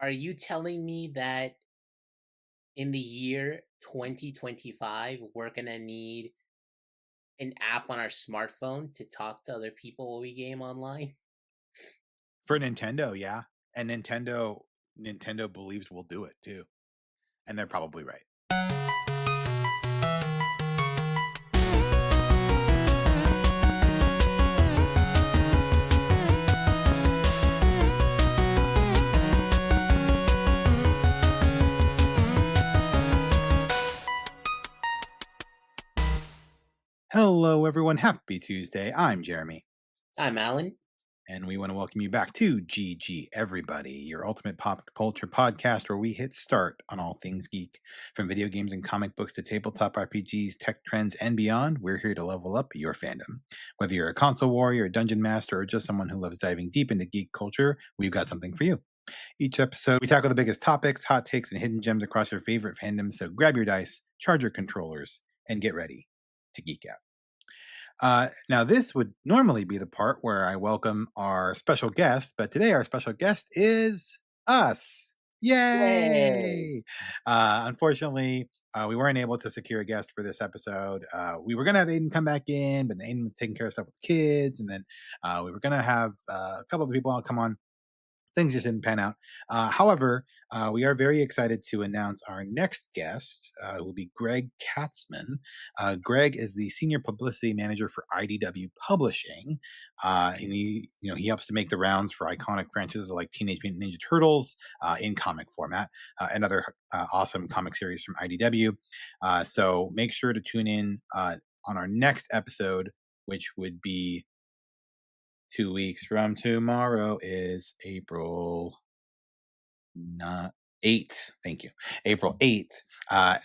Are you telling me that in the year 2025, we're gonna need an app on our smartphone to talk to other people while we game online? For Nintendo, yeah. And Nintendo believes we'll do it too. And they're probably right. Hello everyone, happy Tuesday. I'm Jeremy, I'm Alan. and we want to welcome you back to GG Everybody, your ultimate pop culture podcast where we hit start on all things geek. From video games and comic books to tabletop RPGs, tech trends, and beyond, we're here to level up your fandom. Whether you're a console warrior, a dungeon master, or just someone who loves diving deep into geek culture, we've got something for you. Each episode, we tackle the biggest topics, hot takes, and hidden gems across your favorite fandoms. So grab your dice, charge your controllers, and get ready to geek out. Now, this would normally be the part where I welcome our special guest, but today our special guest is us. Yay! Yay! Unfortunately, we weren't able to secure a guest for this episode. We were going to have Aiden come back in, but Aiden was taking care of stuff with kids. And then we were going to have a couple of the people come on. Things just didn't pan out. However, we are very excited to announce our next guest, who will be Greg Katzman. Greg is the senior publicity manager for IDW Publishing, and he helps to make the rounds for iconic franchises like Teenage Mutant Ninja Turtles in comic format and other awesome comic series from IDW. So make sure to tune in on our next episode, which would be 2 weeks from tomorrow is April 8th. Thank you. April 8th.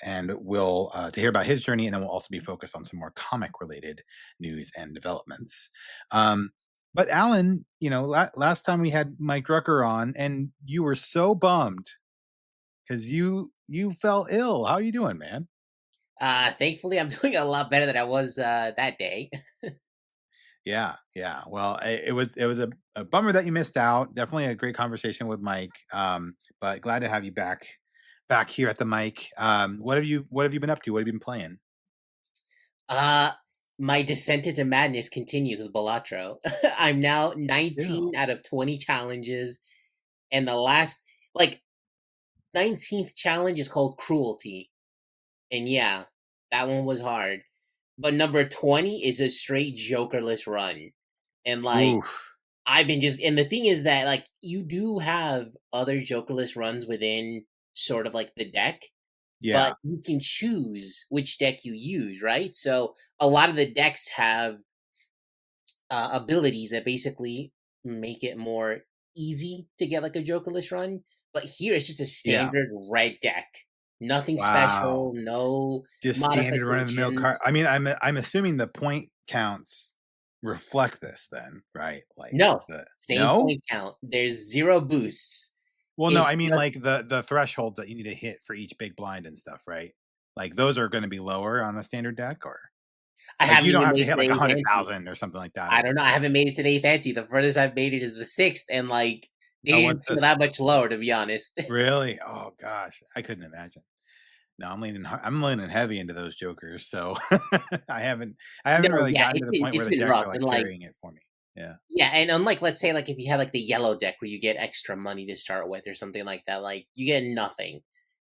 And we'll to hear about his journey, and then we'll also be focused on some more comic related news and developments. But Alan, last time we had Mike Drucker on, and you were so bummed because you fell ill. How are you doing, man? Thankfully, I'm doing a lot better than I was that day. Yeah, yeah. Well, it was a bummer that you missed out. Definitely a great conversation with Mike. But glad to have you back here at the mic. What have you been up to? What have you been playing? Uh, my descent into madness continues with Balatro. I'm now Ew. 19 out of 20 challenges, and the last, like, 19th challenge is called Cruelty. And yeah, that one was hard. But number 20 is a straight jokerless run. And like Oof. I've been just and the thing is that like you do have other jokerless runs within sort of like the deck, but Yeah. you can choose which deck you use, right? So a lot of the decks have abilities that basically make it more easy to get like a jokerless run. But here it's just a Yeah. standard red deck. Nothing Wow. special, no Just standard run of the mill car. modifications. I mean, I'm assuming the point counts reflect this then, right? Like No, the same no? point count. There's 0 boosts. Well, no, It's I mean just like the thresholds that you need to hit for each big blind and stuff, right? Like those are going to be lower on a standard deck, or I like haven't you don't even have to made it hit to the like a 8th hundred ante. thousand or something like that, I I would don't know, I assume. haven't made it to the 8th ante. The furthest I've made it is the 6th, and, like, they Oh, didn't what's feel this? that much lower, to be honest. Really? Oh gosh, I couldn't imagine. No, I'm leaning heavy into those jokers, so I haven't No, really yeah, gotten to the point where it's the been decks rough, are and, like like carrying it for me. Yeah. yeah, and unlike, let's say, like, if you had, like, the yellow deck where you get extra money to start with or something like that, like, you get nothing.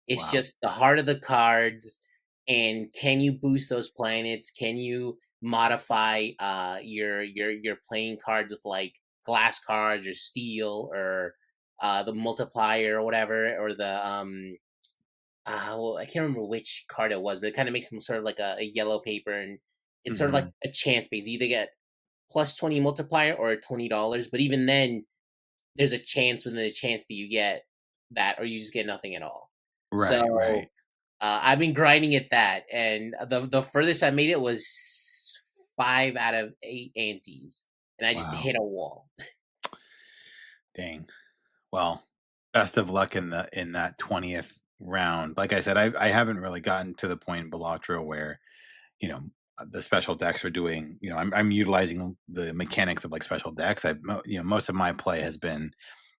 It's Wow. just the heart of the cards, and can you boost those planets? Can you modify, your playing cards with, like, glass cards or steel or, the multiplier or whatever, or well, I can't remember which card it was, but it kinda makes them sort of like a yellow paper, and it's sort of like Hmm. a chance base. You either get plus 20 multiplier or $20, but even then, there's a chance within a chance that you get that, or you just get nothing at all. Right. Right. So, I've been grinding at that, and the furthest I made it was 5 out of 8 antes, and I just Wow. hit a wall. Dang. Well, best of luck in that 20th round. Like I said, I haven't really gotten to the point in Balatro where you know the special decks are doing. I'm utilizing the mechanics of like special decks. Most of my play has been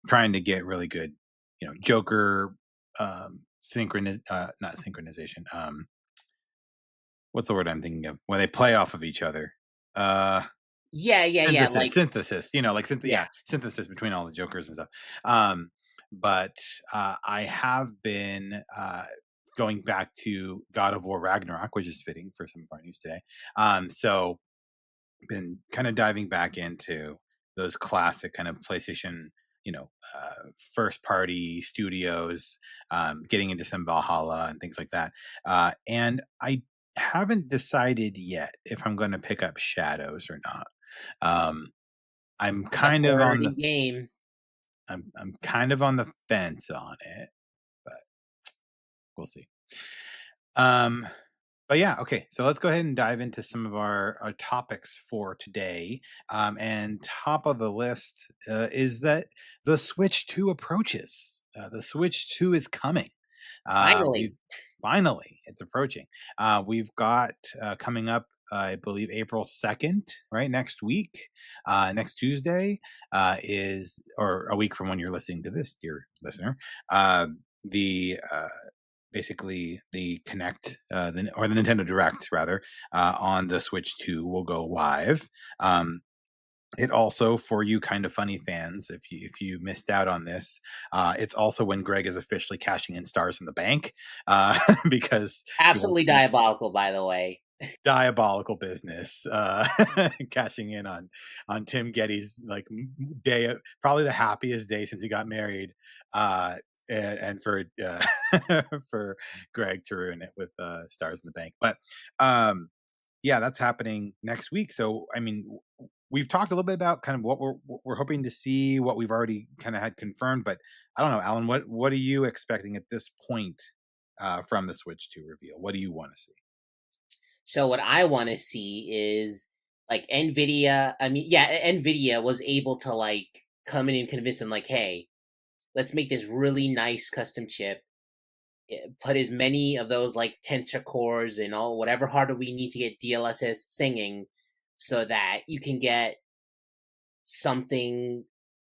trying to get really good Joker not synchronization. What's the word I'm thinking of when they play off of each other? Uh, Yeah, yeah, yeah. Like, synthesis. yeah. Synthesis between all the Jokers and stuff. Um, but I have been going back to God of War Ragnarok, which is fitting for some of our news today. So been kind of diving back into those classic kind of PlayStation, first party studios, getting into some Valhalla and things like that. And I haven't decided yet if I'm going to pick up Shadows or not. Um, I'm It's a kind of on the burning game. I'm kind of on the fence on it, but we'll see. Um, But yeah, okay. So let's go ahead and dive into some of our topics for today. And top of the list is that the Switch 2 approaches. The Switch 2 is coming. Finally. We've finally it's approaching. We've got coming up. I believe April 2nd, right? Next week, next Tuesday is, or a week from when you're listening to this, dear listener. The basically the Connect, or the Nintendo Direct rather, on the Switch 2 will go live. It also, for you kind of funny fans, if you missed out on this, it's also when Greg is officially cashing in stars in the bank, because he Absolutely wants to diabolical, by the way. diabolical business, cashing in on Tim Getty's like day, probably the happiest day since he got married, and for for Greg to ruin it with Stars in the Bank. But yeah, that's happening next week. So I mean, we've talked a little bit about kind of what we're hoping to see, what we've already kind of had confirmed. But I don't know, Alan, what are you expecting at this point from the Switch 2 reveal? What do you want to see? So what I want to see is like Nvidia. I mean, yeah, Nvidia was able to like come in and convince them, like, hey, let's make this really nice custom chip. Put as many of those like tensor cores and all whatever hardware we need to get DLSS singing, so that you can get something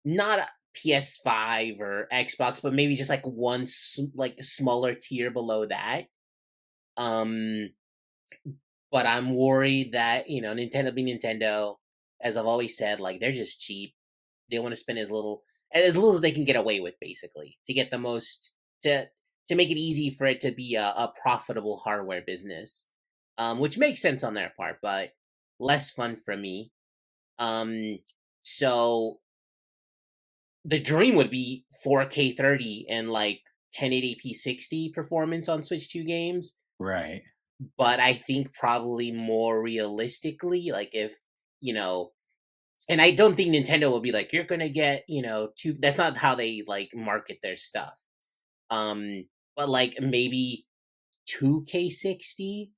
not a PS5 or Xbox, but maybe just like one like smaller tier below that. Um, but I'm worried that Nintendo being Nintendo, as I've always said, like they're just cheap. They want to spend as little as they can get away with, basically, to get the most to make it easy for it to be a profitable hardware business, which makes sense on their part, but less fun for me. Um, so the dream would be 4K 30 and like 1080p 60 performance on Switch 2 games, Right. but I think probably more realistically, like if you know, and I don't think Nintendo will be like, you're gonna get two. That's not how they like market their stuff. Um, but like maybe 2K 60,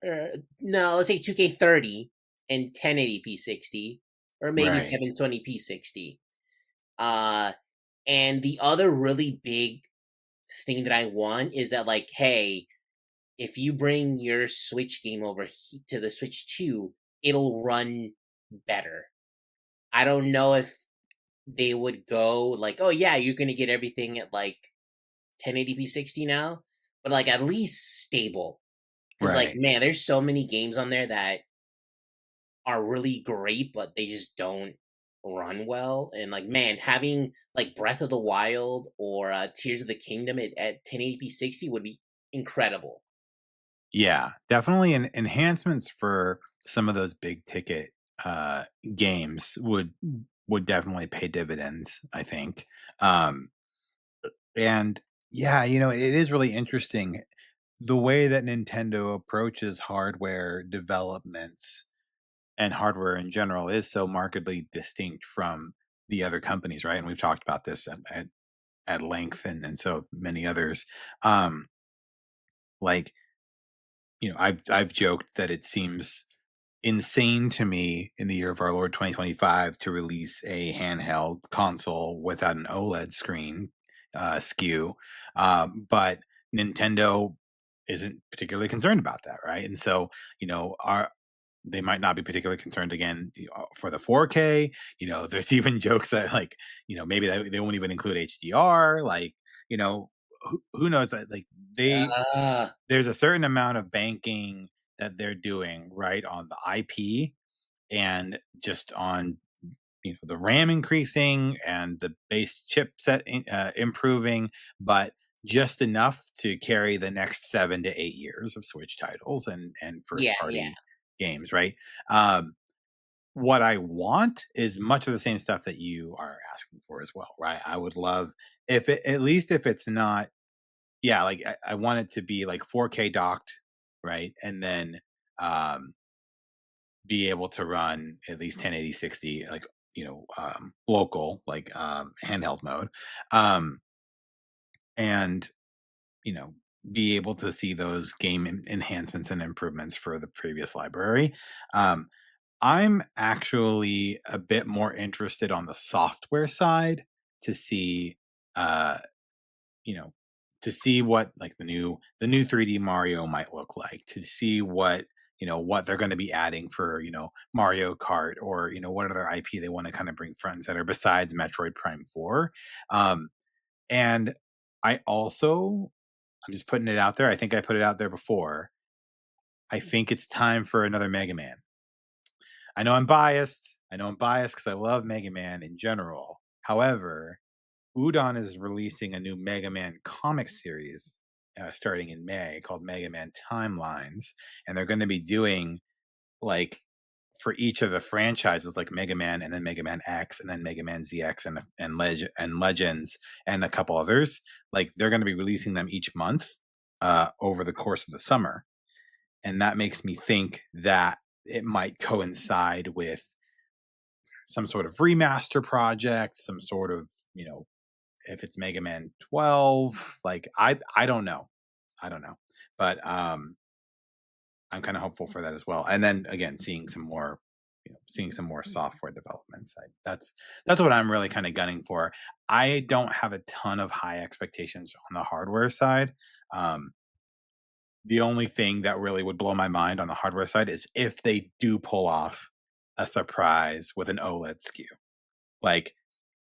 or no, let's say 2K 30 and 1080p 60, or maybe Right. 720p 60. Uh, and the other really big thing that I want is that, like, hey, if you bring your Switch game over to the Switch 2, it'll run better. I don't know if they would go like, oh yeah, you're gonna get everything at like 1080p 60 now, but like at least stable. Because like, Right. man, there's so many games on there that are really great, but they just don't run well. And like, man, having like Breath of the Wild or Tears of the Kingdom at 1080p 60 would be incredible. Yeah, definitely enhancements for some of those big ticket uh games would definitely pay dividends, I think. Um and yeah, it is really interesting the way that Nintendo approaches hardware developments and hardware in general is so markedly distinct from the other companies, right? And we've talked about this at length, and so have many others. Um like I've joked that it seems insane to me in the year of our Lord 2025 to release a handheld console without an OLED screen SKU, but Nintendo isn't particularly concerned about that, right? And so our they might not be particularly concerned again for the 4K. There's even jokes that like, maybe they won't even include HDR. Like, who knows that like they Uh, there's a certain amount of banking that they're doing right on the IP and just on the RAM increasing and the base chipset improving, but just enough to carry the next 7 to 8 years of Switch titles and first yeah, yeah. party games, right? Um, what I want is much of the same stuff that you are asking for as well, right? I would love if it, at least if it's not, yeah, like I want it to be like 4K docked, right? And then um be able to run at least 1080 60 like local like handheld mode, um and you know be able to see those game enhancements and improvements for the previous library. um I'm actually a bit more interested on the software side to see uh you know, to see what like the new 3D Mario might look like, to see what they're going to be adding for Mario Kart, or what other IP they want to kind of bring front and center besides Metroid Prime 4. Um, and I also, I'm just putting it out there. I think I put it out there before. I think it's time for another Mega Man. I know I'm biased. I know I'm biased because I love Mega Man in general. However, Udon is releasing a new Mega Man comic series starting in May called Mega Man Timelines, and they're going to be doing like for each of the franchises, like Mega Man and then Mega Man X and then Mega Man ZX and Legends and a couple others. Like they're going to be releasing them each month over the course of the summer, and that makes me think that it might coincide with some sort of remaster project, some sort of if it's Mega Man 12, like I don't know. I don't know. But I'm kind of hopeful for that as well. And then again, seeing some more software development side. That's what I'm really kind of gunning for. I don't have a ton of high expectations on the hardware side. Um the only thing that really would blow my mind on the hardware side is if they do pull off a surprise with an OLED SKU. Like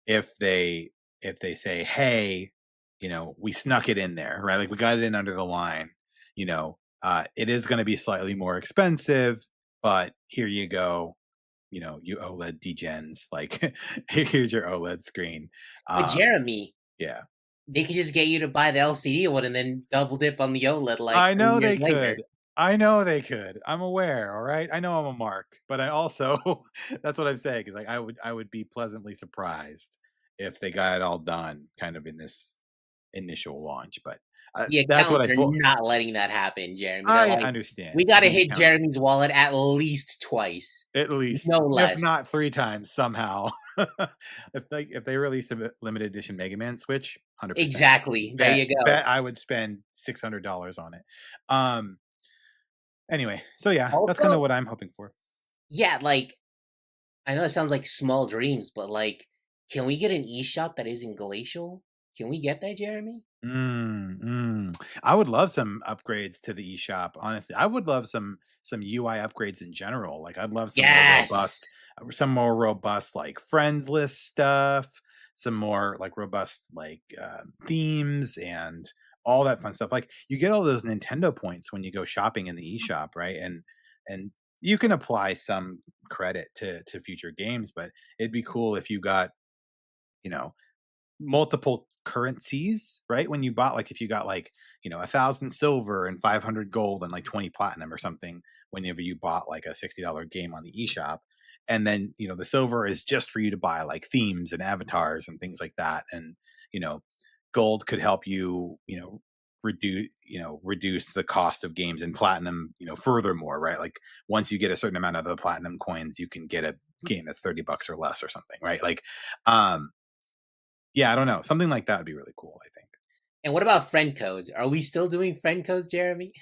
if they say, "Hey, we snuck it in there, right? Like we got it in under the line. It is going to be slightly more expensive, but here you go. You OLED degens. Like here's your OLED screen." But Um, Jeremy, yeah, they could just get you to buy the LCD one and then double dip on the OLED like I 3 know years they later. could. I know they could. I'm aware. All right. I know I'm a mark, but I also that's what I'm saying is like I would be pleasantly surprised if they got it all done kind of in this initial launch. But The that's what accountants I are thought. not letting that happen, Jeremy. They're I like, understand. "We I gotta think hit accountants Jeremy's wallet at least twice, at no least, if less." not three times somehow. If they release a limited edition Mega Man Switch, 100%. Exactly. There Bet you go. bet I would spend $600 on it. Um Anyway, so yeah, that's kind of Also, what I'm hoping for. yeah, like I know it sounds like small dreams, but like, can we get an eShop that isn't glacial? Can we get that, Jeremy? I would love some upgrades to the eShop, honestly. I would love some UI upgrades in general. Like I'd love Yes. some more robust like friend list stuff, some more like robust like themes and all that fun stuff. Like you get all those Nintendo points when you go shopping in the eShop, right? And you can apply some credit to future games, but it'd be cool if you got, you know, multiple currencies, right? When you bought, like, if you got like, 1,000 silver and 500 gold and like 20 platinum or something, whenever you bought like a $60 game on the eShop. And then, the silver is just for you to buy like themes and avatars and things like that. And, you know, gold could help you, reduce the cost of games, and platinum, furthermore, right? Like once you get a certain amount of the platinum coins, you can get a game that's $30 or less or something, right? Like, um, yeah, I don't know. Something like that would be really cool, I think. And what about friend codes? Are we still doing friend codes, Jeremy?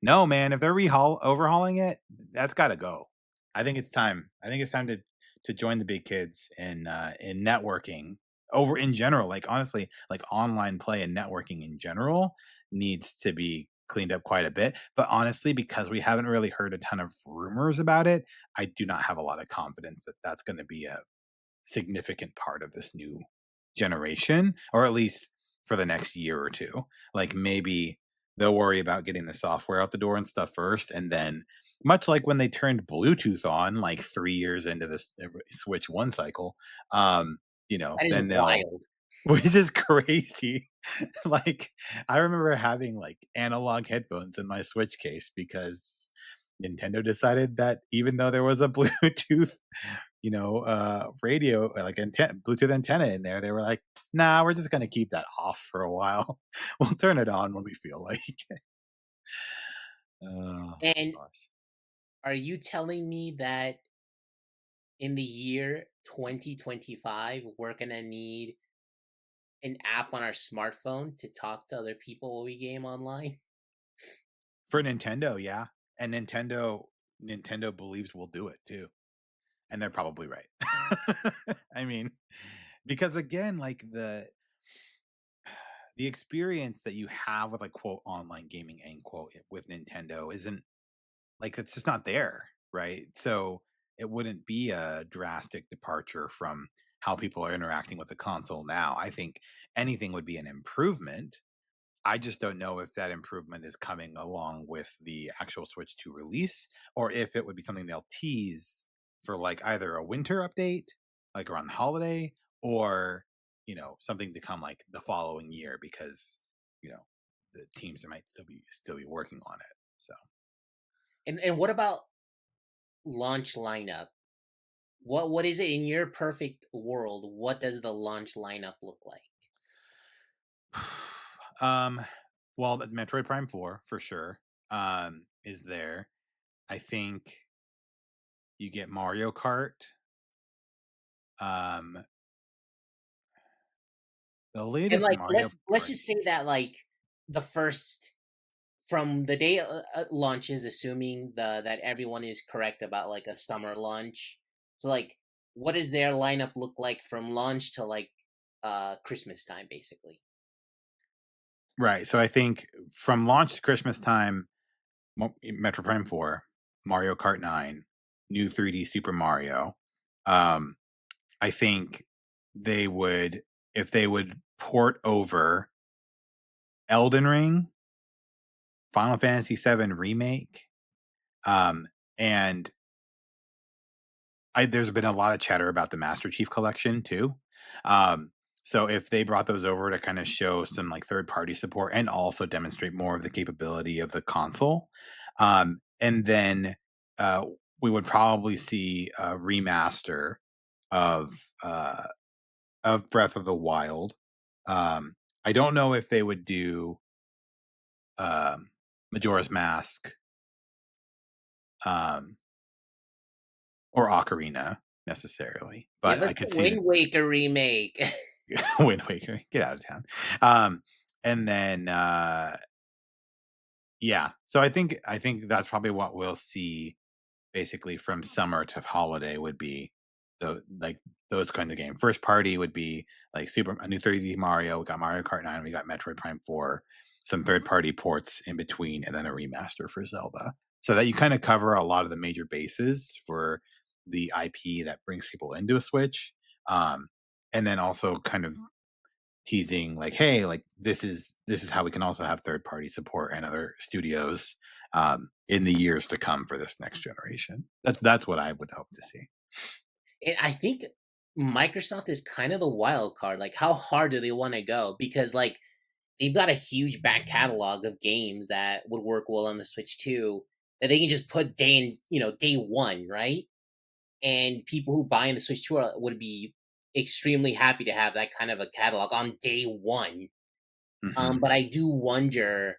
No, man, if they're overhauling it, that's got to go. I think it's time. I think it's time to join the big kids in networking over in general. Like honestly, like online play and networking in general needs to be cleaned up quite a bit. But honestly, because we haven't really heard a ton of rumors about it, I do not have a lot of confidence that that's going to be a significant part of this new generation, or at least for the next year or two. Like maybe they'll worry about getting the software out the door and stuff first, and then much like when they turned Bluetooth on like 3 years into this Switch One cycle, um, That is then they'll, wild. which is crazy. Like I remember having like analog headphones in my Switch case because Nintendo decided that even though there was a Bluetooth radio, like Bluetooth antenna in there, they were like, nah, we're just going to keep that off for a while. We'll turn it on when we feel like it. Oh, And gosh. are you telling me that in the year 2025, we're gonna need an app on our smartphone to talk to other people while we game online? For Nintendo, yeah. And Nintendo believes we'll do it too. And they're probably right. I mean, because again, like the experience that you have with like quote online gaming end quote with Nintendo isn't like it's just not there, right? So it wouldn't be a drastic departure from how people are interacting with the console now. I think anything would be an improvement. I just don't know if that improvement is coming along with the actual Switch 2 release, or if it would be something they'll tease for like either a winter update, like around the holiday, or something to come like the following year because you know the teams might still be working on it. So And what about launch lineup? What is it in your perfect world? What does the launch lineup look like? um well, that's Metroid Prime 4 for sure. Is there. I think you get Mario Kart. Um the And latest like Mario let's Party. just say that like the first from the day launches, assuming that everyone is correct about like a summer launch. So like, what does their lineup look like from launch to like Christmas time, basically? Right. So I think from launch to Christmas time, Metro Prime 4, Mario Kart 9, new 3D Super Mario. Um, I think they would, if they would port over Elden Ring, Final Fantasy VII Remake, um, and there's been a lot of chatter about the Master Chief Collection too. Um, so if they brought those over to kind of show some like third party support and also demonstrate more of the capability of the console, and then uh, we would probably see a remaster of uh, of Breath of the Wild. Um, I don't know if they would do um, Majora's Mask um, or Ocarina necessarily, Yeah, but let's I get could see Wind Waker remake. Wind Waker, get out of town. And then yeah, so I think that's probably what we'll see basically from summer to holiday would be the like those kinds of games. First party would be like Super a new 3D Mario, we got Mario Kart 9, we got Metroid Prime 4, some third party ports in between, and then a remaster for Zelda. So that you kind of cover a lot of the major bases for the IP that brings people into a Switch. Um, and then also kind of teasing like, hey, like this is how we can also have third party support and other studios in the years to come for this next generation. That's what I would hope to see. And I think Microsoft is kind of the wild card. Like, how hard do they want to go? Because like they've got a huge back catalog of games that would work well on the Switch too. That they can just put day one, right? And people who buy in the Switch 2 would be extremely happy to have that kind of a catalog on day one. Hmm. But I do wonder,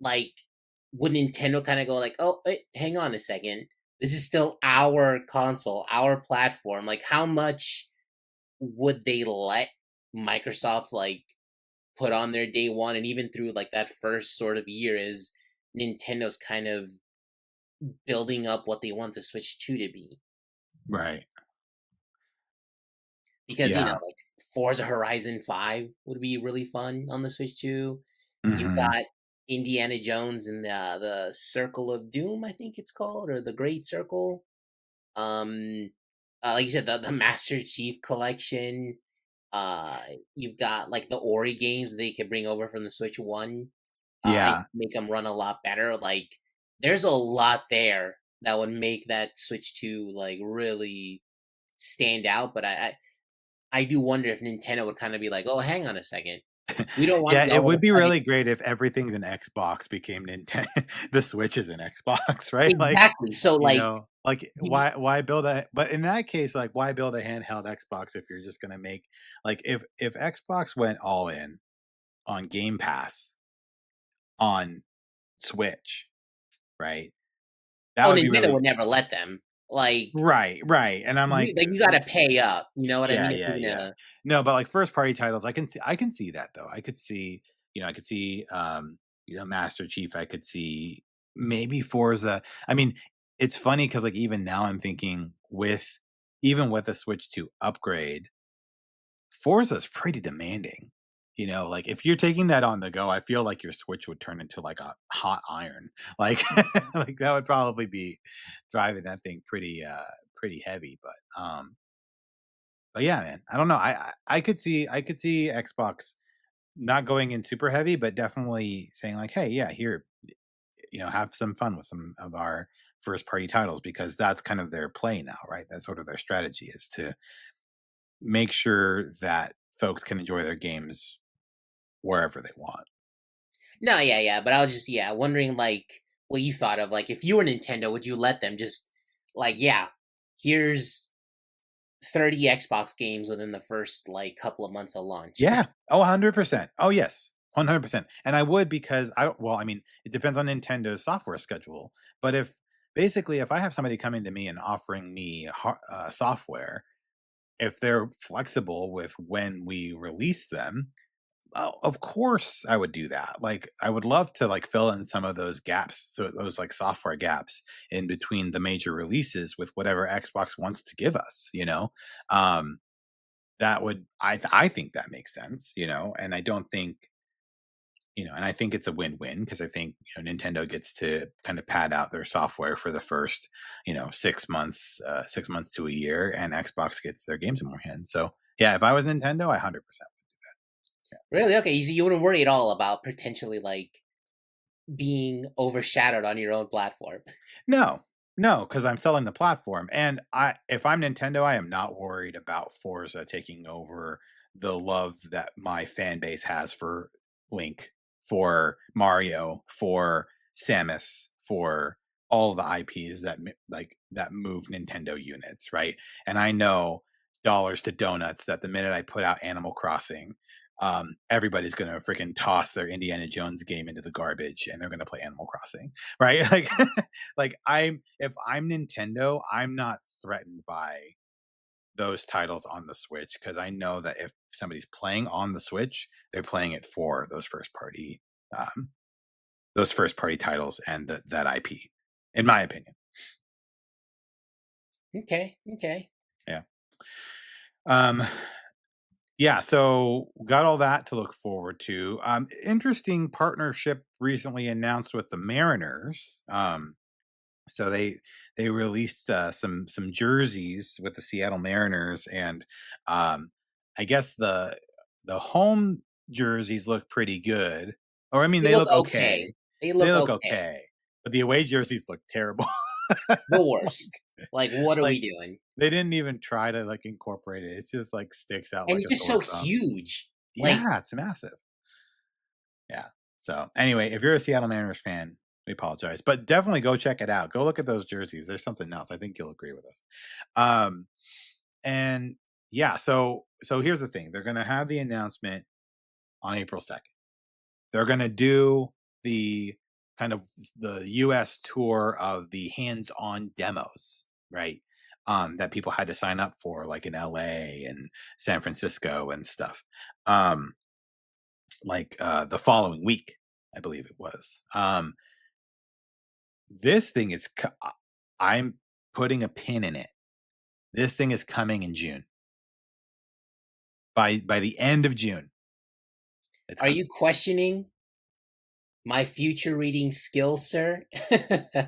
like, would Nintendo kind of go like, "Oh, hang on a second, this is still our console, our platform." Like, how much would they let Microsoft like put on their day one, and even through like that first sort of year, is Nintendo's kind of building up what they want the Switch 2 to be? Right. Because Yeah. like Forza Horizon 5 would be really fun on the Switch 2. You've Hmm. got Indiana Jones and the Circle of Doom, I think it's called, or the Great Circle. Um, like you said, the Master Chief Collection. Uh, you've got like the Ori games they could bring over from the Switch One, and Yeah. make them run a lot better. Like, there's a lot there that would make that Switch Two like really stand out. But I do wonder if Nintendo would kind of be like, oh, hang on a second, we don't want Yeah, it y'all to would be play really great if everything's an Xbox became Nintendo. The Switch is an Xbox, right? Like, exactly. So like you, why build a but in that case, like why build a handheld Xbox if you're just gonna make like if Xbox went all in on Game Pass on Switch, right? That oh, would be Nintendo really would never let them. Like, right, right. And I'm like, you got to pay up. You know what I yeah, mean? If yeah, you're yeah. gonna, No, but like first party titles, I can see that though. I could see, I could see Master Chief, I could see maybe Forza. I mean, it's funny cuz like even now I'm thinking with even with a Switch to upgrade, Forza's pretty demanding. Like if you're taking that on the go, I feel like your Switch would turn into like a hot iron. Like like that would probably be driving that thing pretty heavy, but yeah, man, I don't know. I could see Xbox not going in super heavy, but definitely saying like, "Hey, yeah, here, have some fun with some of our first party titles," because that's kind of their play now, right? That's sort of their strategy is to make sure that folks can enjoy their games wherever they want. no, yeah, yeah. But I was just, yeah, wondering like what you thought of. Like, if you were Nintendo, would you let them just like, yeah, here's 30 Xbox games within the first like couple of months of launch? Yeah. Oh, 100%. Oh, yes. 100%. And I would because I don't well, I mean, it depends on Nintendo's software schedule, but if basically if I have somebody coming to me and offering me software, if they're flexible with when we release them, of course I would do that. Like I would love to like fill in some of those gaps, so those like software gaps in between the major releases with whatever Xbox wants to give us, Um that would I think that makes sense, and I don't think and I think it's a win-win because I think Nintendo gets to kind of pad out their software for the first 6 months, 6 months to a year, and Xbox gets their games in more hands. So yeah, if I was Nintendo, I 100%. Really? Okay, so you wouldn't worry at all about potentially like being overshadowed on your own platform. No, no, because I'm selling the platform, and if I'm Nintendo, I am not worried about Forza taking over the love that my fan base has for Link, for Mario, for Samus, for all the IPs that move Nintendo units, right? And I know dollars to donuts that the minute I put out Animal Crossing, everybody's gonna freaking toss their Indiana Jones game into the garbage, and they're gonna play Animal Crossing, right? Like if I'm Nintendo, I'm not threatened by those titles on the Switch because I know that if somebody's playing on the Switch, they're playing it for um, those first party titles and that IP, in my opinion. Okay, okay. Yeah. Um, yeah. So got all that to look forward to. Interesting partnership recently announced with the Mariners. So they released some jerseys with the Seattle Mariners, and I guess the home jerseys look pretty good, or I mean They they look look okay. okay. They They look look okay. okay, but the away jerseys look terrible. The like, worst. Like, what are we like doing? they didn't even try to like incorporate it. It's just like sticks out And like it's a just sore so thumb. huge. Like, Yeah, it's massive. Yeah. So anyway, if you're a Seattle Mariners fan, we apologize, but definitely go check it out. Go look at those jerseys. There's something else. I think you'll agree with us. Um, and yeah, so here's the thing. They're going to have the announcement on April 2nd. They're going to do the kind of the US tour of the hands-on demos, right? That people had to sign up for like in LA and San Francisco and stuff. Um, like the following week, I believe it was. This thing is I'm putting a pin in it. This thing is coming in June. By the end of June, it's are you coming. questioning My future reading skills, sir.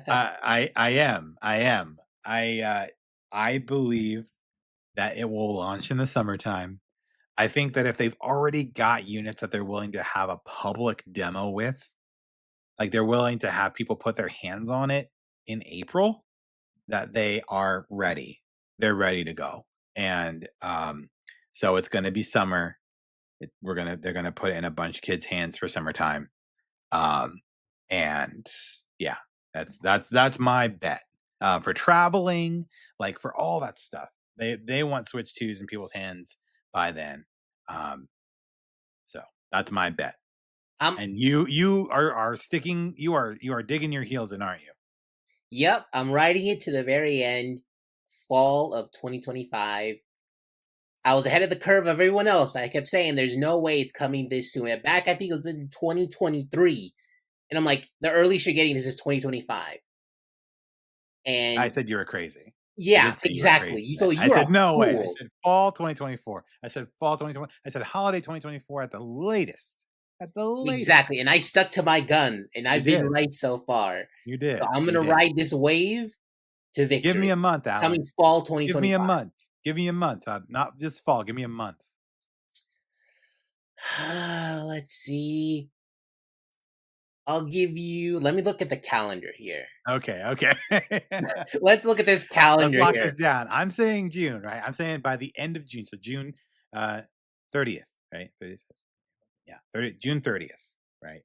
I am. I believe that it will launch in the summertime. I think that if they've already got units that they're willing to have a public demo with, like they're willing to have people put their hands on it in April, that they are ready. They're ready to go. And so it's going to be summer. They're going to put it in a bunch of kids' hands for summertime. Um and yeah, that's my bet. For traveling, like for all that stuff. They want Switch 2s in people's hands by then. Um so that's my bet. I'm And you are sticking you are digging your heels in, aren't you? Yep, I'm writing it to the very end, fall of 2025. I was ahead of the curve of everyone else. I kept saying there's no way it's coming this soon. Back I think it was in 2023. And I'm like, the earliest you're getting this is 2025. I And said you were crazy. I yeah, did say you were exactly. crazy You then. told I you're a said no way. I fool. said fall 2024. I said fall 2020. I said holiday 2024 at the latest. At the Exactly. latest. And I stuck to my guns and You I've been did. right so far. You So did. I'm You gonna did. ride this wave to Give me victory. a month, Coming Alan. fall Give me a 2025. month. Give me a month. Not just fall. Give me a month. Let's see. I'll give you let me look at the calendar here. Okay. Okay. Let's look at this Let's calendar lock here. this down. I'm saying June, right? I'm saying by the end of June. So June 30th, right? 30th. Yeah. 30 June 30th, right?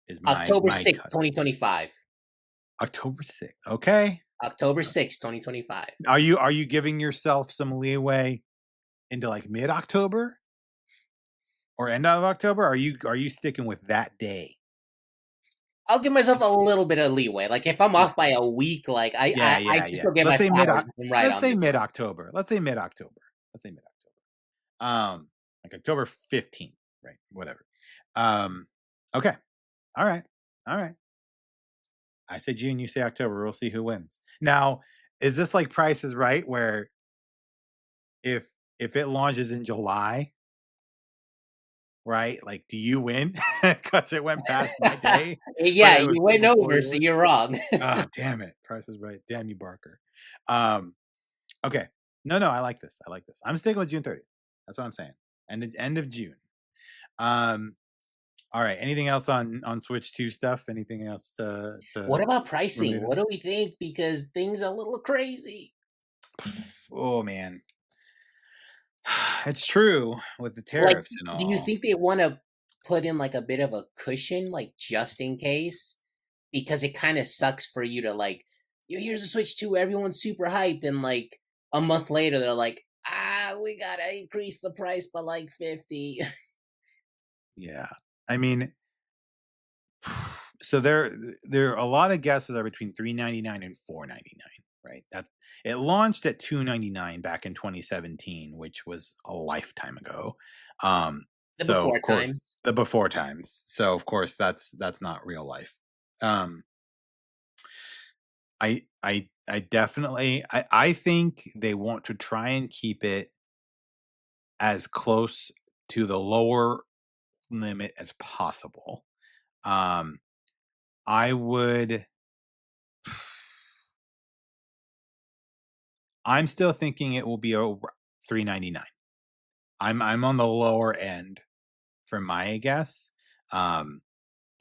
Is October my 6th, cutoff. 2025. October 6th. Okay. October 6th, 2025. Are you giving yourself some leeway into like mid-October or end of October? Are you sticking with that day? I'll give myself a little bit of leeway. Like if I'm Yeah. off by a week, like Yeah, I yeah, just yeah. don't get my flowers if I'm right Let's on say this one. mid-October. Let's say mid-October. Let's say mid-October. Like October 15th, right? Whatever. Um, okay. All right. All right. I say June, you say October. We'll see who wins. Now, is this like Price is Right, where if if it launches in July, right? Like, do you win because it went past my day, but Yeah, it was you still went before over, so yours? you're wrong. Ah, damn it! Price is Right. Damn you, Barker. Um, okay. No, no, I like this. I like this. I'm sticking with June 30th. That's what I'm saying. End of June. Um, all right. Anything else on Switch 2 stuff? Anything else What to about pricing? ruminate What on? do we think? Because things are a little crazy. Oh man, it's true with the Like, tariffs and do you all. think they want to put in like a bit of a cushion, like just in case? Because it kind of sucks for you to like, yo, here's a Switch 2, everyone's super hyped, and like a month later they're like, we gotta increase the price by like 50. Yeah. I mean, so there are a lot of guesses are between 399 and 499, right? That it launched at 299 back in 2017, which was a lifetime ago. The So before of time. course the before times. So of course that's not real life. Um I definitely I think they want to try and keep it as close to the lower limit as possible. Um I would I'm still thinking it will be over 399. I'm on the lower end for my guess. Um,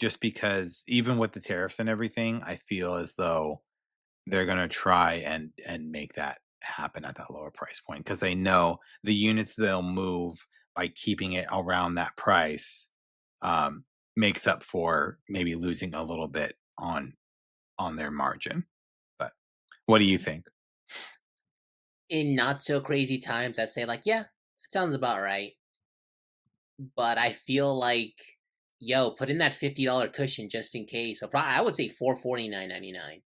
just because even with the tariffs and everything, I feel as though they're gonna try and make that happen at that lower price point because they know the units they'll move by keeping it around that price um, makes up for maybe losing a little bit on their margin. But what do you think? In not so crazy times, I say like, yeah, that sounds about right. But I feel like, yo, put in that $50 cushion just in case. So probably I would say 449.99.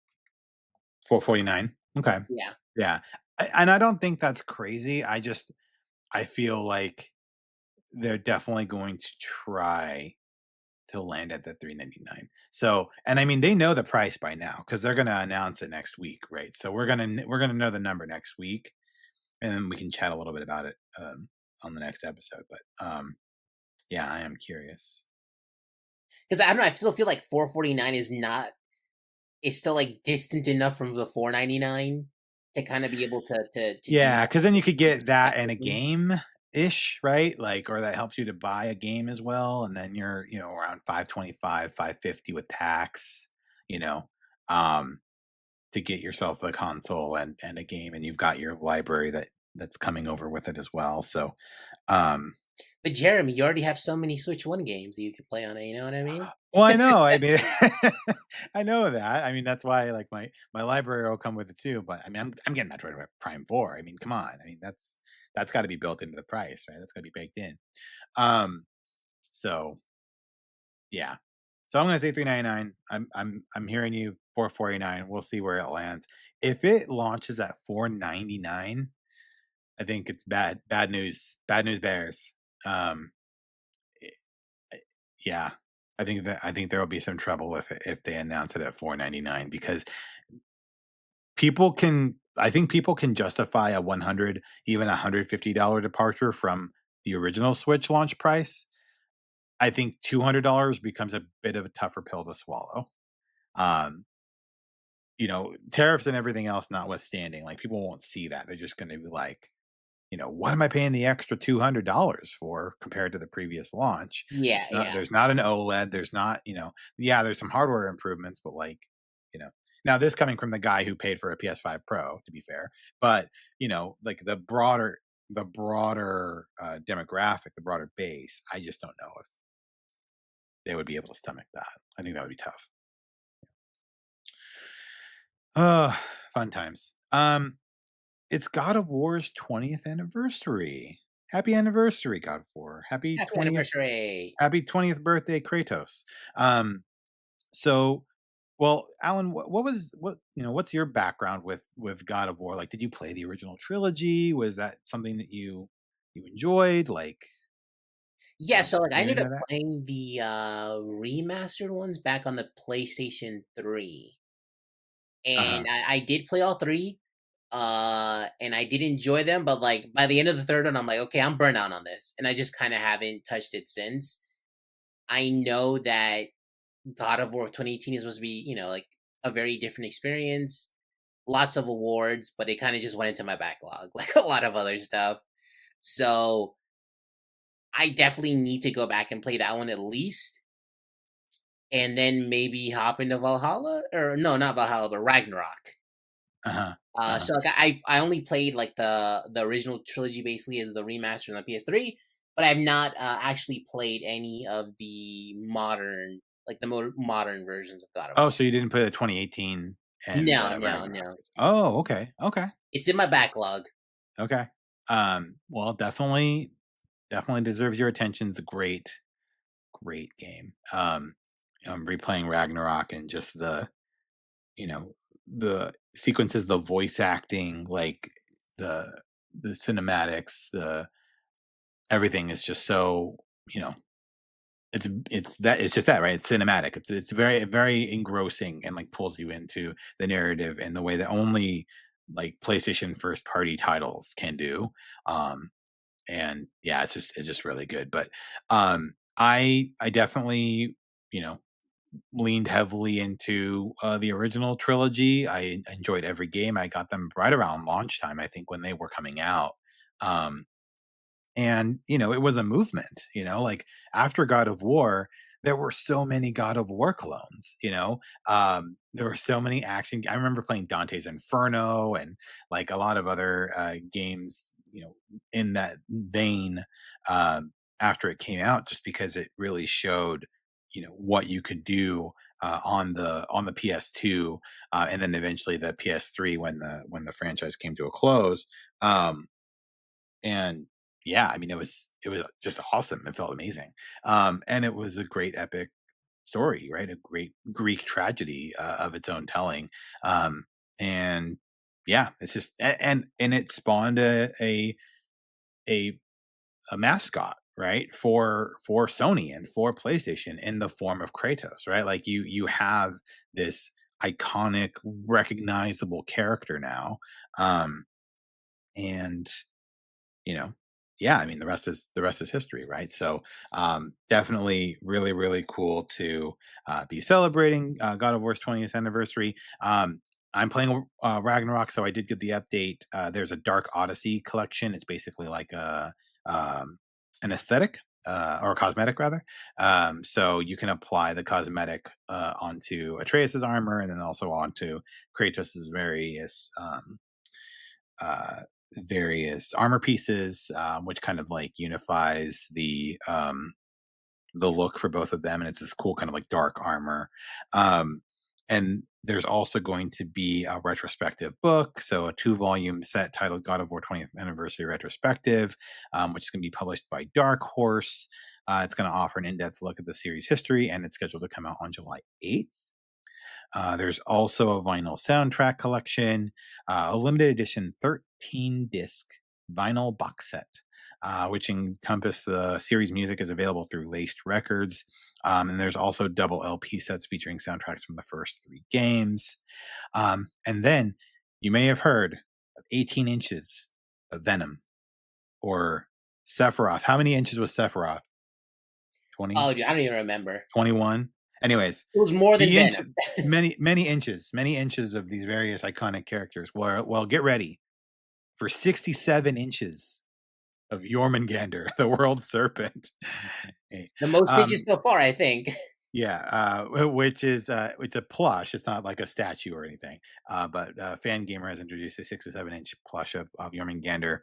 449. Okay. Yeah. Yeah. And I don't think that's crazy. I feel like they're definitely going to try to land at the 399. So, and I mean they know the price by now cuz they're going to announce it next week, right? So we're going to know the number next week and then we can chat a little bit about it on the next episode, but yeah, I am curious. because I don't know. I still feel like 449 is not. It's still like distant enough from the 499 to kind of be able to do Yeah, because that then you with could get that and a respectively. game ish, right? Like, or that helps you to buy a game as well, and then you're around 525, 550 with tax, you know, um, to get yourself a console and a game, and you've got your library that's coming over with it as well. So, um, But Jeremy, you already have so many Switch One games that you could play on it. You know what I mean? well, I know. I mean, I know that. I mean, that's why like my library will come with it too. But I mean, I'm getting Metroid Prime 4. I mean, come on. I mean, that's got to be built into the price, right? That's got to be baked in. Um, so yeah. So I'm gonna say 399. I'm hearing you 449. We'll see where it lands. If it launches at 499, I think it's bad. Bad news. Bad news bears. Um, yeah. I think there will be some trouble if they announce it at 499 because I think people can justify a 100 even $150 departure from the original Switch launch price. I think $200 becomes a bit of a tougher pill to swallow. Um, tariffs and everything else notwithstanding, like people won't see that. They're just going to be like, what am I paying the extra $200 for compared to the previous launch? Yeah, It's not, yeah, there's not an OLED. There's not, yeah, there's some hardware improvements, but like, you know, now this coming from the guy who paid for a PS5 Pro, to be fair, but like the broader demographic, the broader base, I just don't know if they would be able to stomach that. I think that would be tough. Oh, fun times. It's God of War's 20th anniversary. Happy anniversary, God of War. happy anniversary. Happy 20th birthday, Kratos. Um, so well, Alan, what's your background with God of War? Like, did you play the original trilogy? Was that something that you enjoyed? Like, Yeah, so like I you ended into up that? playing the remastered ones back on the PlayStation 3. Uh-huh. And I did play all three. And I did enjoy them, but like by the end of the third one, I'm like, okay, I'm burnt out on this. And I just kind of haven't touched it since. I know that God of War 2018 is supposed to be, like a very different experience. Lots of awards, but it kind of just went into my backlog, like a lot of other stuff. So I definitely need to go back and play that one at least, and then maybe hop into Valhalla, or no, not Valhalla, but Ragnarok. Uh-huh. Uh-huh. So like I only played like the original trilogy basically as the remaster on the PS3, but I've not actually played any of the modern, like the more modern versions of God of Oh, War. so you didn't play the 2018 and No, no, Ragnarok. no. Oh, okay. Okay. It's in my backlog. Okay. Well, definitely deserves your attention. It's a great game. I'm replaying Ragnarok and just you know, the sequences, the voice acting, like the the cinematics, the everything is just so, you know, it's just that, right? It's cinematic. It's very engrossing and like pulls you into the narrative in the way that only like PlayStation first party titles can do. Um and yeah, it's just really good. But I definitely, you know, leaned heavily into the original trilogy. I enjoyed every game. I got them right around launch time, I think, when they were coming out. Um, and it was a movement. Like after God of War, there were so many God of War clones. There were so many action. I remember playing Dante's Inferno and like a lot of other games. In that vein. After it came out, just because it really showed what you could do on the PS2, and then eventually the PS3 when the franchise came to a close. And yeah, I mean it was just awesome. It felt amazing. And it was a great epic story, right? A great Greek tragedy of its own telling. And yeah, it's just and it spawned a a mascot, right, for Sony and for PlayStation in the form of Kratos, right? Like you have this iconic, recognizable character now, and you know yeah, I mean the rest is history, right? So definitely really really cool to be celebrating God of War's 20th anniversary. I'm playing Ragnarok, so I did get the update. There's a Dark Odyssey collection. It's basically like um, an aesthetic or a cosmetic rather. So you can apply the cosmetic onto Atreus's armor and then also onto Kratos's uh, various armor pieces, which kind of like unifies the look for both of them, and it's this cool kind of like dark armor. And there's also going to be a retrospective book, so a 2 volume set titled God of War 20th Anniversary Retrospective, which is going to be published by Dark Horse. It's going to offer an in-depth look at the series history, and it's scheduled to come out on July 8th. There's also a vinyl soundtrack collection, a limited edition 13 disc vinyl box set, which encompass the series music is available through Laced Records. And there's also double LP sets featuring soundtracks from the first 3 games. And then you may have heard of 18 inches of Venom or Sephiroth. How many inches was Sephiroth? Oh, 20? dude, I don't even remember. 21. Anyways, It was more than the inch Venom. many inches of these various iconic characters. Well, get ready for 67 inches of Jormungandr, the world serpent. Eh, The most um, stitches so far, I think. yeah, which is it's a plush. It's not like a statue or anything. But Fan Gamer has introduced a 6 to 7 inch plush of Jormungandr,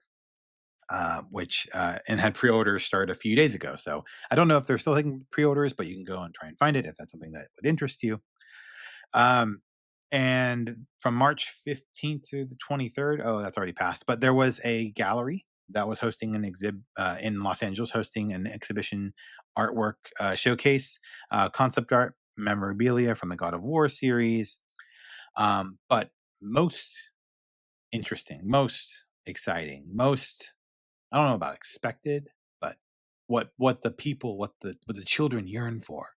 which and had pre-orders start a few days ago. So I don't know if they're still taking pre-orders, but you can go and try and find it if that's something that would interest you. Um, and from March 15th through the 23rd, oh, that's already passed. But there was a gallery that was hosting an exhibit in Los Angeles, hosting an exhibition artwork showcase, concept art, memorabilia from the God of War series. But most interesting, most exciting, most I don't know about expected, but what the children yearn for,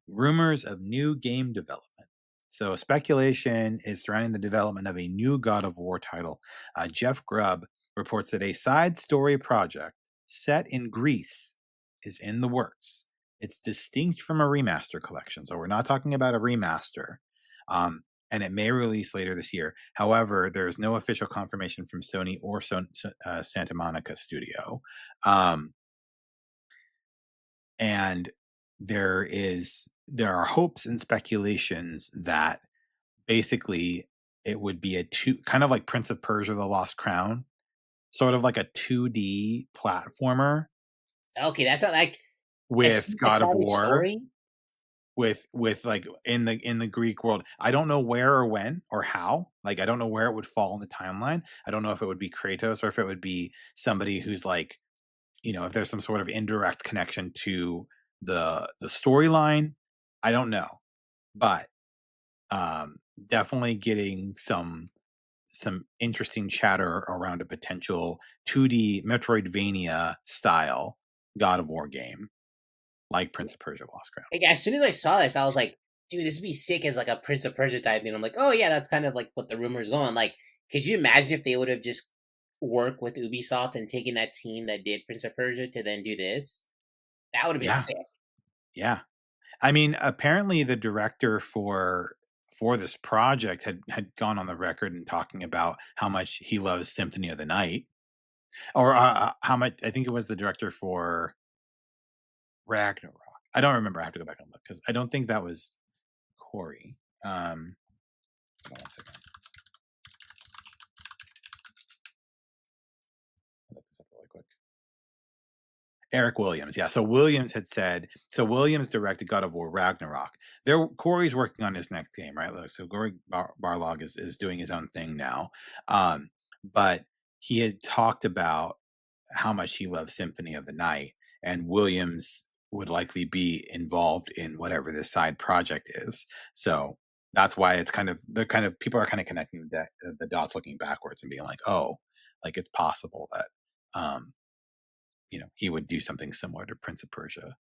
rumors of new game development. So speculation is surrounding the development of a new God of War title. Jeff Grubb reports that a side story project set in Greece is in the works. It's distinct from a remaster collection, so we're not talking about a remaster. And it may release later this year. However, there is no official confirmation from Sony or Santa Monica Studio. Um, and there are hopes and speculations that basically it would be a two kind of like Prince of Persia: The Lost Crown, sort of like a 2D platformer Okay, that's not like with a God of solid War story. with like in the Greek world. I don't know where or when or how. Like I don't know where it would fall in the timeline. I don't know if it would be Kratos or if it would be somebody who's like, if there's some sort of indirect connection to the storyline. I don't know, but definitely getting some interesting chatter around a potential 2D Metroidvania style God of War game like Prince of Persia: Lost Crown. Like, as soon as I saw this, I was like, dude, this would be sick as like a Prince of Persia type thing. I'm like, oh yeah, that's kind of like what the rumor is going. Like, could you imagine if they would have just worked with Ubisoft and taken that team that did Prince of Persia to then do this? That would have been Yeah, sick. yeah. I mean, apparently the director for this project had gone on the record and talking about how much he loves Symphony of the Night, or how much I think it was the director for Ragnarok. I don't remember. I have to go back and look because I don't think that was Corey. Hold on one second. I'll look this up really quick. Eric Williams, yeah. So Williams had said. So Williams directed God of War Ragnarok. Corey's working on his next game, right? So Corey Barlog is doing his own thing now, but he had talked about how much he loves Symphony of the Night, and Williams would likely be involved in whatever this side project is. So that's why it's kind of people are kind of connecting the dots, looking backwards and being like, oh, like it's possible that he would do something similar to Prince of Persia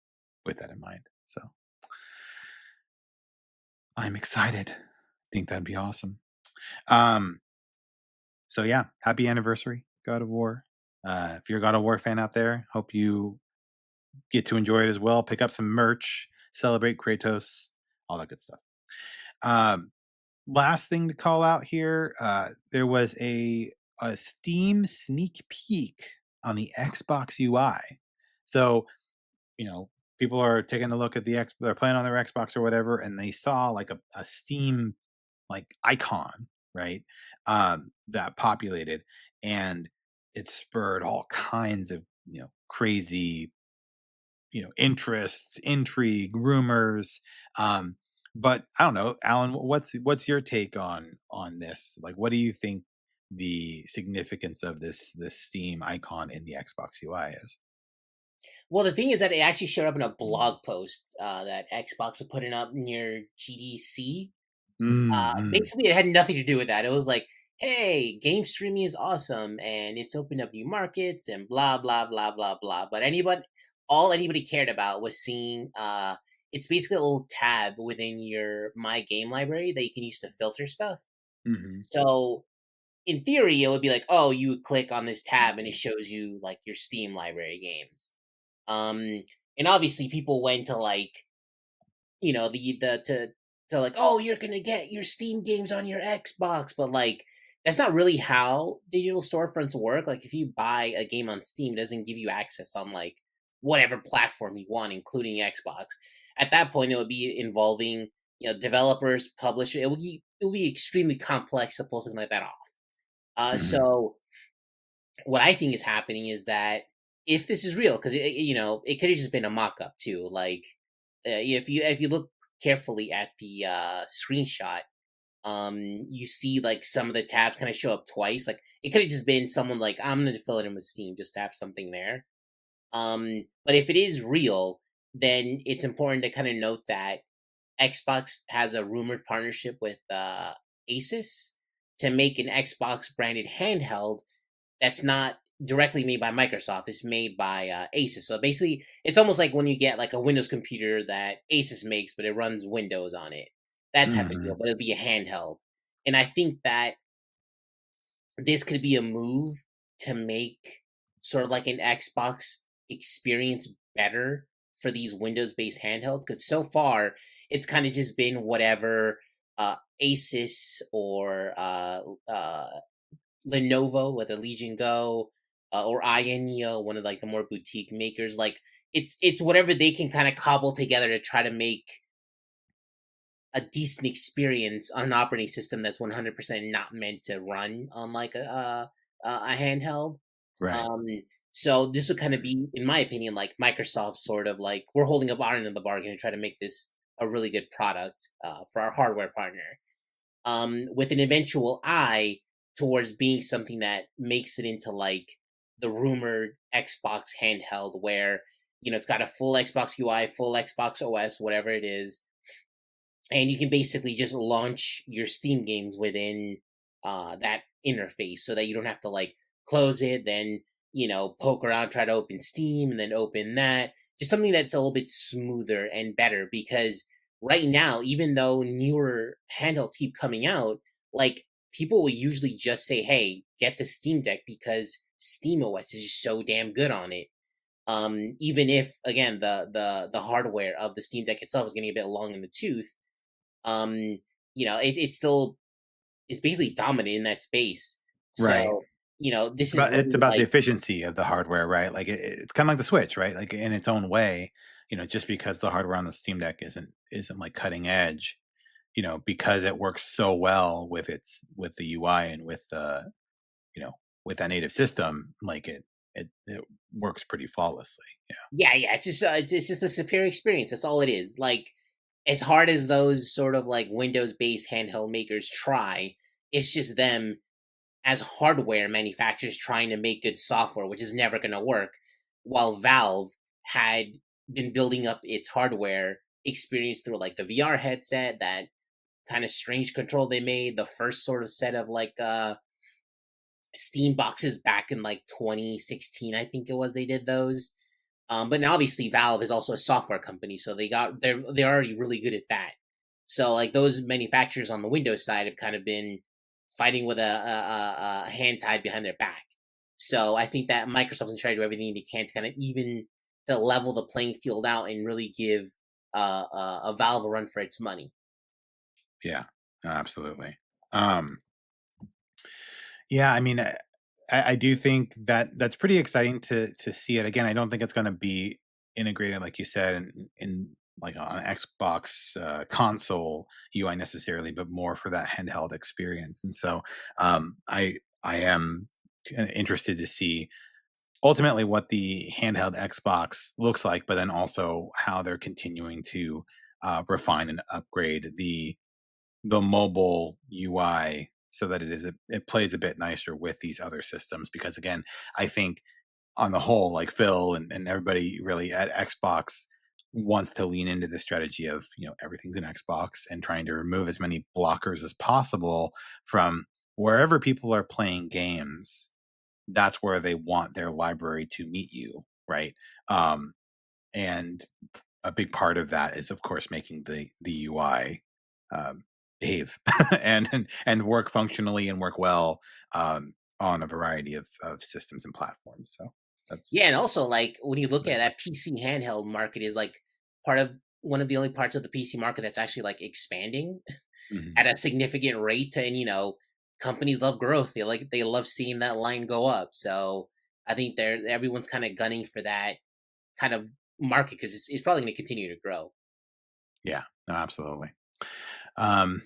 with that in mind. So I'm excited. I think that'd be awesome. Um, so yeah, happy anniversary, God of War. If you're a God of War fan out there, hope you get to enjoy it as well. Pick up some merch, celebrate Kratos, all that good stuff. Um, Last thing to call out here, there was a Steam sneak peek on the Xbox UI. So, you know, people are taking a look at they're playing on their Xbox or whatever, and they saw like a Steam like icon, right? That populated, and it spurred all kinds of crazy interests, intrigue, rumors. But I don't know, Alan, what's your take on this? Like, what do you think the significance of this Steam icon in the Xbox UI is? Well, the thing is that it actually showed up in a blog post that Xbox was putting up near GDC. Mm-hmm. Basically, it had nothing to do with that. It was like, hey, game streaming is awesome and it's opened up new markets and blah blah blah blah blah. But all anybody cared about was seeing. It's basically a little tab within your My Game library that you can use to filter stuff. Mm-hmm. So in theory, it would be like, oh, you would click on this tab and it shows you like your Steam library games. Um, and obviously, people went to like the to like, oh, you're gonna get your Steam games on your Xbox, but like that's not really how digital storefronts work. Like if you buy a game on Steam, it doesn't give you access on like whatever platform you want, including Xbox. At that point, it would be involving developers, publishers. It would be extremely complex to pull something like that off. Mm-hmm. So what I think is happening is that if this is real, because it could have just been a mock-up too. Like if you look carefully at the screenshot, you see like some of the tabs kind of show up twice. Like it could have just been someone like, I'm going to fill it in with Steam just to have something there. But if it is real, then it's important to kind of note that Xbox has a rumored partnership with Asus to make an Xbox branded handheld that's not directly made by Microsoft. It's made by Asus. So basically, it's almost like when you get like a Windows computer that Asus makes, but it runs Windows on it. That type of Mm-hmm. deal, but it'll be a handheld. And I think that this could be a move to make sort of like an Xbox experience better for these Windows-based handhelds. Because so far, it's kind of just been whatever Asus or Lenovo with a Legion Go, or Ioneo, one of like the more boutique makers. Like it's whatever they can kind of cobble together to try to make a decent experience on an operating system that's 100% not meant to run on like a handheld. Right. Um, so this would kind of be, in my opinion, like Microsoft sort of like, we're holding up our end of the bargain to try to make this a really good product for our hardware partner, with an eventual eye towards being something that makes it into like the rumored Xbox handheld, where it's got a full Xbox UI, full Xbox OS, whatever it is, and you can basically just launch your Steam games within that interface, so that you don't have to like close it, then poke around, try to open Steam, and then open that. Just something that's a little bit smoother and better, because right now, even though newer handhelds keep coming out, like people will usually just say, "Hey, get the Steam Deck because Steam OS is just so damn good on it." Even if again the hardware of the Steam Deck itself is getting a bit long in the tooth, um, it's still it's basically dominant in that space. Right. So, this It's is about it's really about the like, efficiency of the hardware, right? Like it's kind of like the Switch, right? Like in its own way, just because the hardware on the Steam Deck isn't like cutting edge, because it works so well with the UI and you know, with that native system, like it works pretty flawlessly. Yeah. yeah, it's just a superior experience. That's all it is. Like, as hard as those sort of like Windows based handheld makers try, it's just them as hardware manufacturers trying to make good software, which is never going to work. While Valve had been building up its hardware experience through like the VR headset, that kind of strange control they made, the first sort of set of like Steam boxes back in like 2016, I think it was, they did those. But now obviously Valve is also a software company, so they're already really good at that. So like those manufacturers on the Windows side have kind of been fighting with a hand tied behind their back. So I think that Microsoft's going to try to do everything they can to kind of even to level the playing field out and really give a Valve a run for its money. Yeah, absolutely. Um, yeah, I mean, I do think that that's pretty exciting to see it again. I don't think it's going to be integrated, like you said, in like on an Xbox console UI necessarily, but more for that handheld experience. And so, I am interested to see ultimately what the handheld Xbox looks like, but then also how they're continuing to refine and upgrade the mobile UI so that it plays a bit nicer with these other systems. Because again, I think on the whole, like Phil and everybody really at Xbox wants to lean into the strategy of, everything's an Xbox and trying to remove as many blockers as possible from wherever people are playing games. That's where they want their library to meet you, right? Um, and a big part of that is, of course, making the UI um, behave and work functionally and work well on a variety of systems and platforms. So that's Yeah, and also like when you look very at cool. that PC handheld market is like part of one of the only parts of the PC market that's actually like expanding Mhm. at a significant rate. And companies love growth. They love seeing that line go up. So I think everyone's kind of gunning for that kind of market because it's probably going to continue to grow. Yeah, no, absolutely. Um,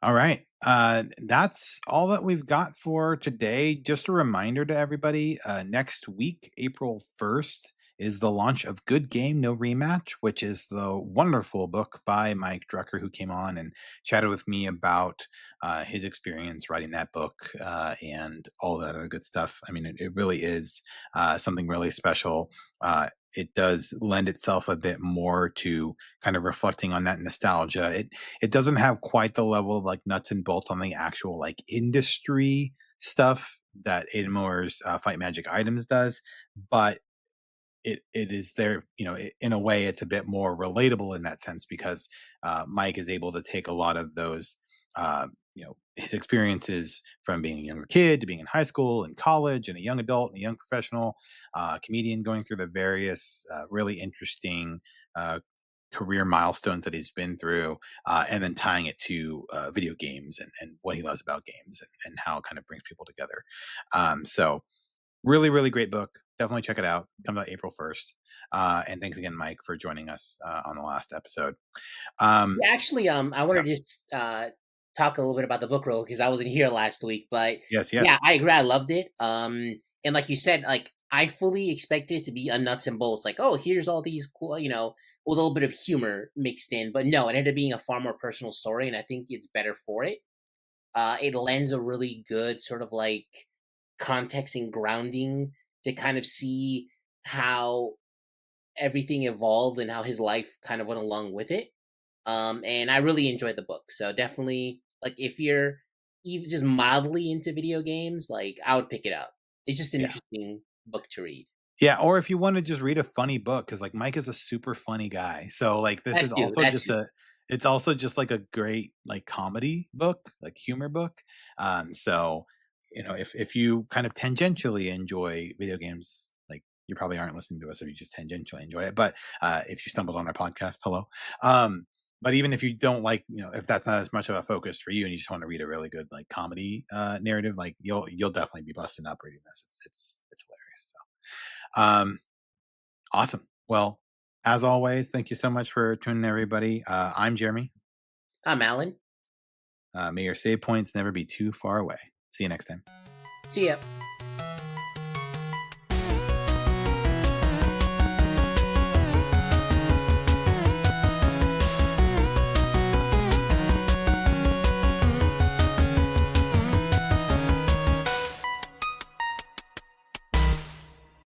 All right. That's all that we've got for today. Just a reminder to everybody, next week, April 1st, is the launch of Good Game, No Rematch, which is the wonderful book by Mike Drucker, who came on and chatted with me about his experience writing that book and all that other good stuff. I mean, it really is something really special. It does lend itself a bit more to kind of reflecting on that nostalgia. It doesn't have quite the level of like nuts and bolts on the actual like industry stuff that Aiden Moore's Fight Magic Items does, but it is there, in a way it's a bit more relatable in that sense because Mike is able to take a lot of those his experiences from being a younger kid to being in high school and college and a young adult and a young professional comedian going through the various really interesting career milestones that he's been through, and then tying it to video games and what he loves about games and how it kind of brings people together. So really, really great book. Definitely check it out. Comes out April 1st. And thanks again, Mike, for joining us on the last episode. Um, Yeah, actually, I yeah. want to just talk a little bit about the book roll because I wasn't here last week. But Yes, yeah, yes. I agree. I loved it. And like you said, like I fully expected it to be a nuts and bolts. Like, oh, here's all these cool, with a little bit of humor mixed in. But no, it ended up being a far more personal story, and I think it's better for it. It lends a really good sort of like context and grounding to kind of see how everything evolved and how his life kind of went along with it. And I really enjoyed the book. So definitely, like, if you're even just mildly into video games, like, I would pick it up. It's just an Yeah. interesting book to read. Yeah, or if you wanna just read a funny book, because like, Mike is a super funny guy, so, like, this That is too. also That just too. a it's also just, like, a great, like, comedy book, like, humor book, so, if you kind of tangentially enjoy video games, like, you probably aren't listening to us if you just tangentially enjoy it, but, if you stumbled on our podcast, hello, but even if you don't like, if that's not as much of a focus for you and you just wanna read a really good, like, comedy, narrative, like, you'll definitely be busting up reading this. It's hilarious, so, um awesome. Well, as always, thank you so much for tuning in, everybody. I'm Jeremy. I'm Alan. May your save points never be too far away. See you next time. See ya.